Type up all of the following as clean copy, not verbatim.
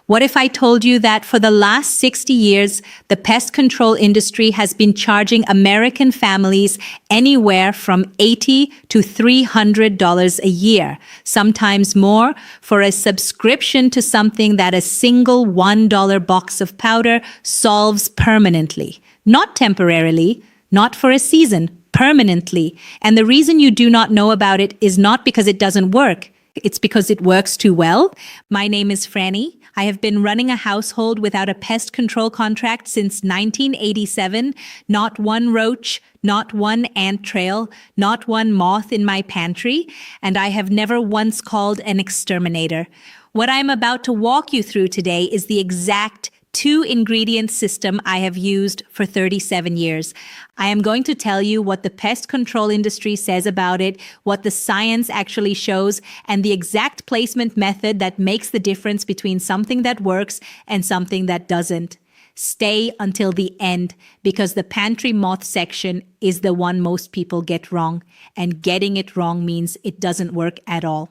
What if I told you that for the last 60 years, the pest control industry has been charging American families anywhere from $80 to $300 a year, sometimes more, for a subscription to something that a single $1 box of powder solves permanently, not temporarily, not for a season, permanently. And the reason you do not know about it is not because it doesn't work. It's because it works too well. My name is Franny. I have been running a household without a pest control contract since 1987. Not one roach, not one ant trail, not one moth in my pantry, and I have never once called an exterminator. What I'm about to walk you through today is the exact two-ingredient system I have used for 37 years. I am going to tell you what the pest control industry says about it, what the science actually shows, and the exact placement method that makes the difference between something that works and something that doesn't. Stay until the end, because the pantry moth section is the one most people get wrong, and getting it wrong means it doesn't work at all.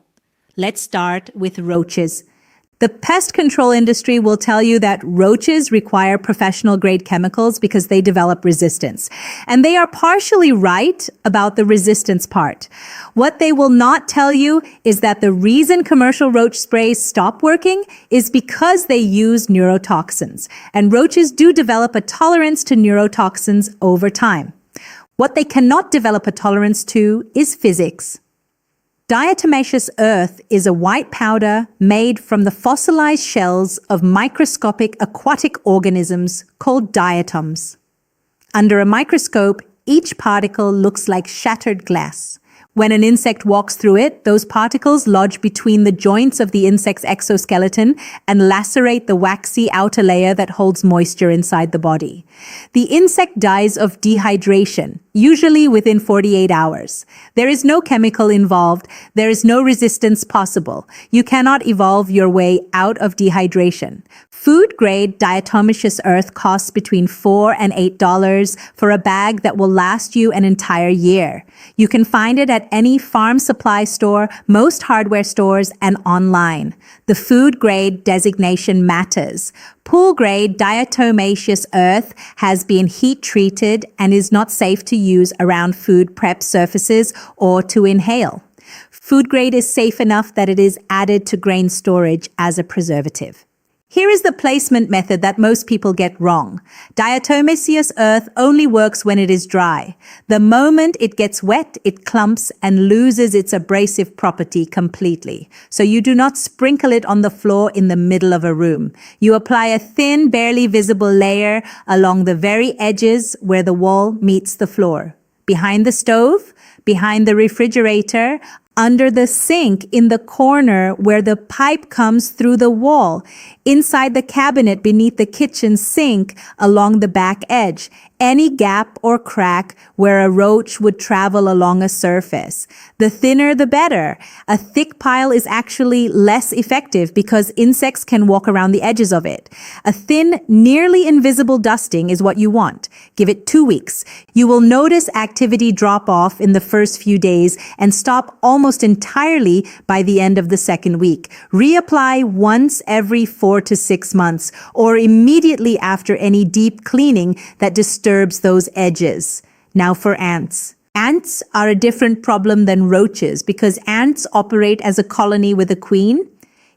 Let's start with roaches. The pest control industry will tell you that roaches require professional-grade chemicals because they develop resistance. And they are partially right about the resistance part. What they will not tell you is that the reason commercial roach sprays stop working is because they use neurotoxins. And roaches do develop a tolerance to neurotoxins over time. What they cannot develop a tolerance to is physics. Diatomaceous earth is a white powder made from the fossilized shells of microscopic aquatic organisms called diatoms. Under a microscope, each particle looks like shattered glass. When an insect walks through it, those particles lodge between the joints of the insect's exoskeleton and lacerate the waxy outer layer that holds moisture inside the body. The insect dies of dehydration, usually within 48 hours. There is no chemical involved. There is no resistance possible. You cannot evolve your way out of dehydration. Food-grade diatomaceous earth costs between $4 and $8 for a bag that will last you an entire year. You can find it at any farm supply store, most hardware stores, and online. The food-grade designation matters. Pool-grade diatomaceous earth has been heat-treated and is not safe to use around food prep surfaces or to inhale. Food-grade is safe enough that it is added to grain storage as a preservative. Here is the placement method that most people get wrong. Diatomaceous earth only works when it is dry. The moment it gets wet, it clumps and loses its abrasive property completely. So you do not sprinkle it on the floor in the middle of a room. You apply a thin, barely visible layer along the very edges where the wall meets the floor. Behind the stove, behind the refrigerator, under the sink, in the corner where the pipe comes through the wall, inside the cabinet beneath the kitchen sink along the back edge, any gap or crack where a roach would travel along a surface. The thinner, the better. A thick pile is actually less effective because insects can walk around the edges of it. A thin, nearly invisible dusting is what you want. Give it 2 weeks. You will notice activity drop off in the first few days and stop almost entirely by the end of the second week. Reapply once every 4 to 6 months or immediately after any deep cleaning that disturbs those edges. Now for ants. Ants are a different problem than roaches because ants operate as a colony with a queen.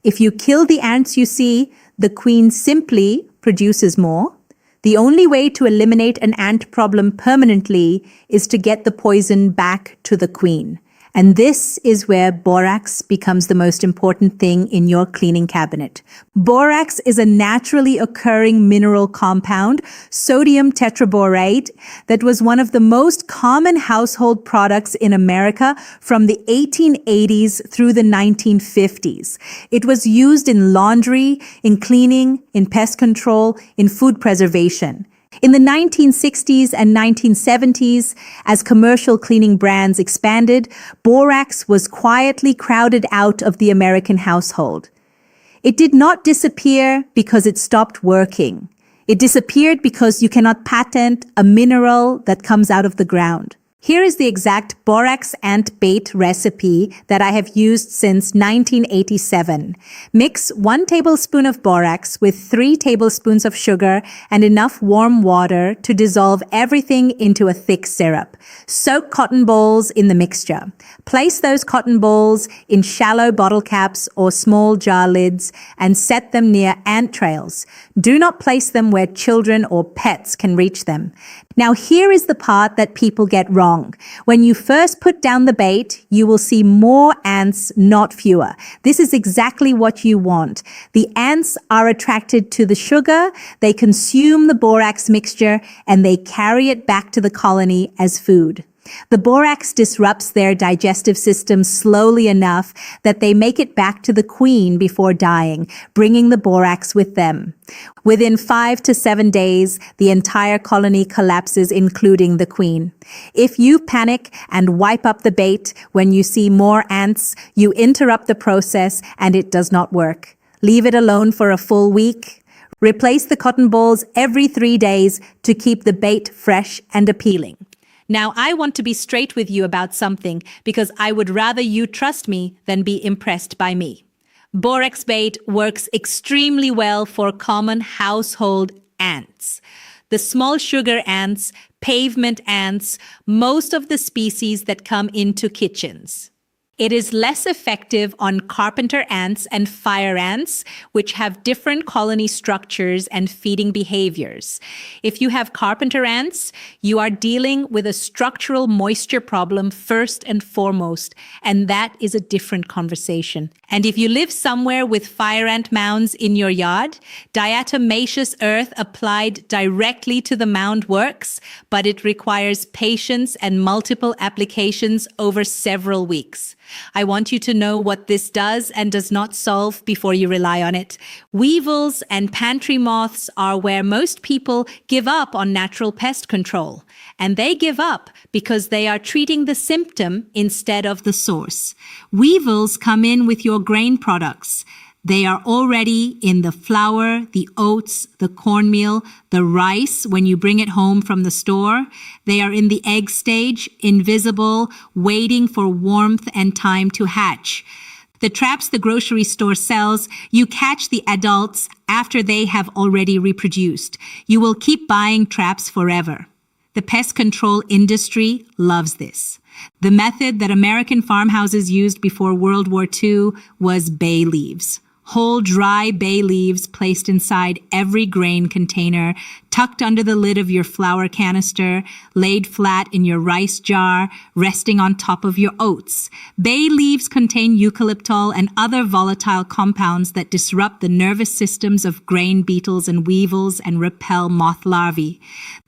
If you kill the ants you see, the queen simply produces more. The only way to eliminate an ant problem permanently is to get the poison back to the queen. And this is where borax becomes the most important thing in your cleaning cabinet. Borax is a naturally occurring mineral compound, sodium tetraborate, that was one of the most common household products in America from the 1880s through the 1950s. It was used in laundry, in cleaning, in pest control, in food preservation. In the 1960s and 1970s, as commercial cleaning brands expanded, borax was quietly crowded out of the American household. It did not disappear because it stopped working. It disappeared because you cannot patent a mineral that comes out of the ground. Here is the exact borax ant bait recipe that I have used since 1987. Mix 1 tablespoon of borax with 3 tablespoons of sugar and enough warm water to dissolve everything into a thick syrup. Soak cotton balls in the mixture. Place those cotton balls in shallow bottle caps or small jar lids and set them near ant trails. Do not place them where children or pets can reach them. Now here is the part that people get wrong. When you first put down the bait, you will see more ants, not fewer. This is exactly what you want. The ants are attracted to the sugar, they consume the borax mixture, and they carry it back to the colony as food. The borax disrupts their digestive system slowly enough that they make it back to the queen before dying, bringing the borax with them. Within 5 to 7 days, the entire colony collapses, including the queen. If you panic and wipe up the bait when you see more ants, you interrupt the process and it does not work. Leave it alone for a full week. Replace the cotton balls every 3 days to keep the bait fresh and appealing. Now, I want to be straight with you about something because I would rather you trust me than be impressed by me. Borax bait works extremely well for common household ants. The small sugar ants, pavement ants, most of the species that come into kitchens. It is less effective on carpenter ants and fire ants, which have different colony structures and feeding behaviors. If you have carpenter ants, you are dealing with a structural moisture problem first and foremost, and that is a different conversation. And if you live somewhere with fire ant mounds in your yard, diatomaceous earth applied directly to the mound works, but it requires patience and multiple applications over several weeks. I want you to know what this does and does not solve before you rely on it. Weevils and pantry moths are where most people give up on natural pest control. And they give up because they are treating the symptom instead of the source. Weevils come in with your grain products. They are already in the flour, the oats, the cornmeal, the rice when you bring it home from the store. They are in the egg stage, invisible, waiting for warmth and time to hatch. The traps the grocery store sells, you catch the adults after they have already reproduced. You will keep buying traps forever. The pest control industry loves this. The method that American farmhouses used before World War II was bay leaves. Whole dry bay leaves placed inside every grain container, tucked under the lid of your flour canister, laid flat in your rice jar, resting on top of your oats. Bay leaves contain eucalyptol and other volatile compounds that disrupt the nervous systems of grain beetles and weevils and repel moth larvae.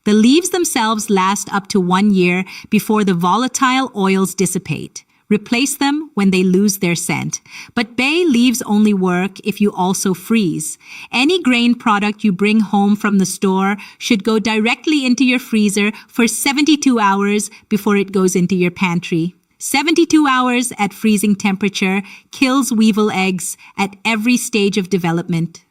The leaves themselves last up to 1 year before the volatile oils dissipate. Replace them when they lose their scent. But bay leaves only work if you also freeze. Any grain product you bring home from the store should go directly into your freezer for 72 hours before it goes into your pantry. 72 hours at freezing temperature kills weevil eggs at every stage of development.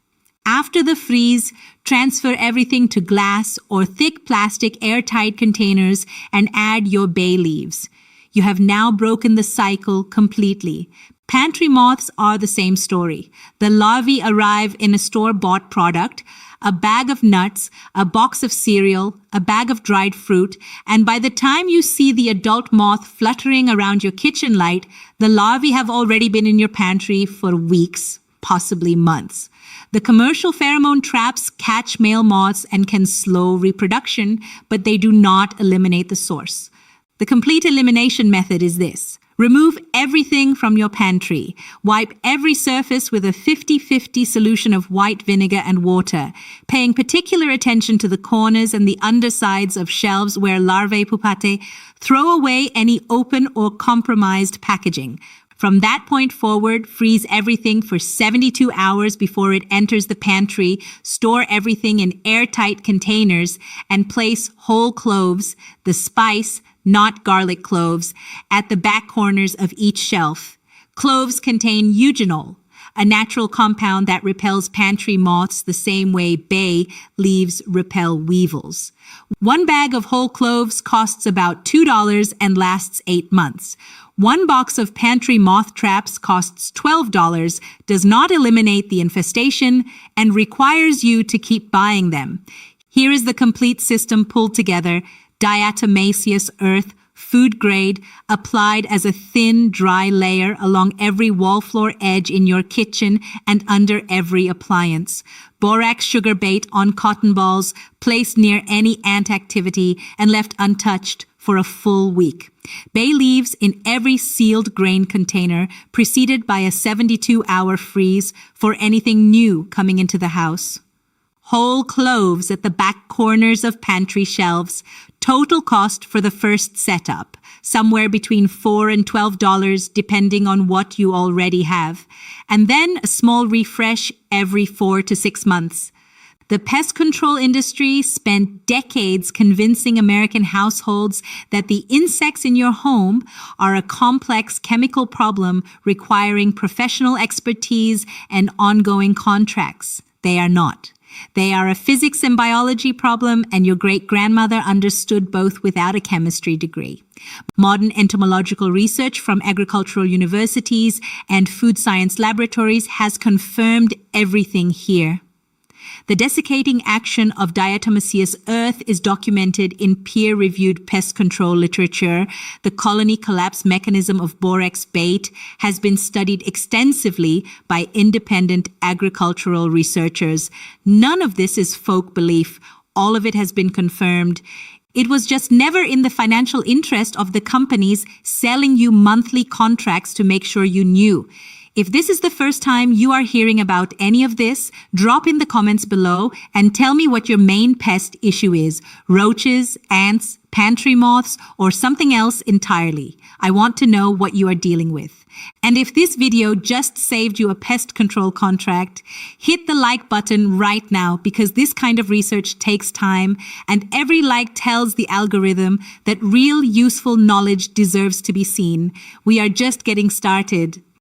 After the freeze, transfer everything to glass or thick plastic airtight containers and add your bay leaves. You have now broken the cycle completely. Pantry moths are the same story. The larvae arrive in a store-bought product, a bag of nuts, a box of cereal, a bag of dried fruit, and by the time you see the adult moth fluttering around your kitchen light, the larvae have already been in your pantry for weeks, possibly months. The commercial pheromone traps catch male moths and can slow reproduction, but they do not eliminate the source. The complete elimination method is this. Remove everything from your pantry. Wipe every surface with a 50-50 solution of white vinegar and water, paying particular attention to the corners and the undersides of shelves where larvae pupate. Throw away any open or compromised packaging. From that point forward, freeze everything for 72 hours before it enters the pantry, store everything in airtight containers, and place whole cloves, the spice, not garlic cloves, at the back corners of each shelf. Cloves contain eugenol, a natural compound that repels pantry moths the same way bay leaves repel weevils. One bag of whole cloves costs about $2 and lasts 8 months. One box of pantry moth traps costs $12, does not eliminate the infestation, and requires you to keep buying them. Here is the complete system pulled together: diatomaceous earth, food grade, applied as a thin, dry layer along every wall floor edge in your kitchen and under every appliance. Borax sugar bait on cotton balls, placed near any ant activity and left untouched for a full week. Bay leaves in every sealed grain container, preceded by a 72-hour freeze for anything new coming into the house. Whole cloves at the back corners of pantry shelves. Total cost for the first setup, somewhere between $4 and $12 depending on what you already have. And then a small refresh every 4 to 6 months. The pest control industry spent decades convincing American households that the insects in your home are a complex chemical problem requiring professional expertise and ongoing contracts. They are not. They are a physics and biology problem, and your great-grandmother understood both without a chemistry degree. Modern entomological research from agricultural universities and food science laboratories has confirmed everything here. The desiccating action of diatomaceous earth is documented in peer-reviewed pest control literature. The colony collapse mechanism of borax bait has been studied extensively by independent agricultural researchers. None of this is folk belief. All of it has been confirmed. It was just never in the financial interest of the companies selling you monthly contracts to make sure you knew. If this is the first time you are hearing about any of this, drop in the comments below and tell me what your main pest issue is: roaches, ants, pantry moths, or something else entirely. I want to know what you are dealing with. And if this video just saved you a pest control contract, hit the like button right now, because this kind of research takes time, and every like tells the algorithm that real useful knowledge deserves to be seen. We are just getting started.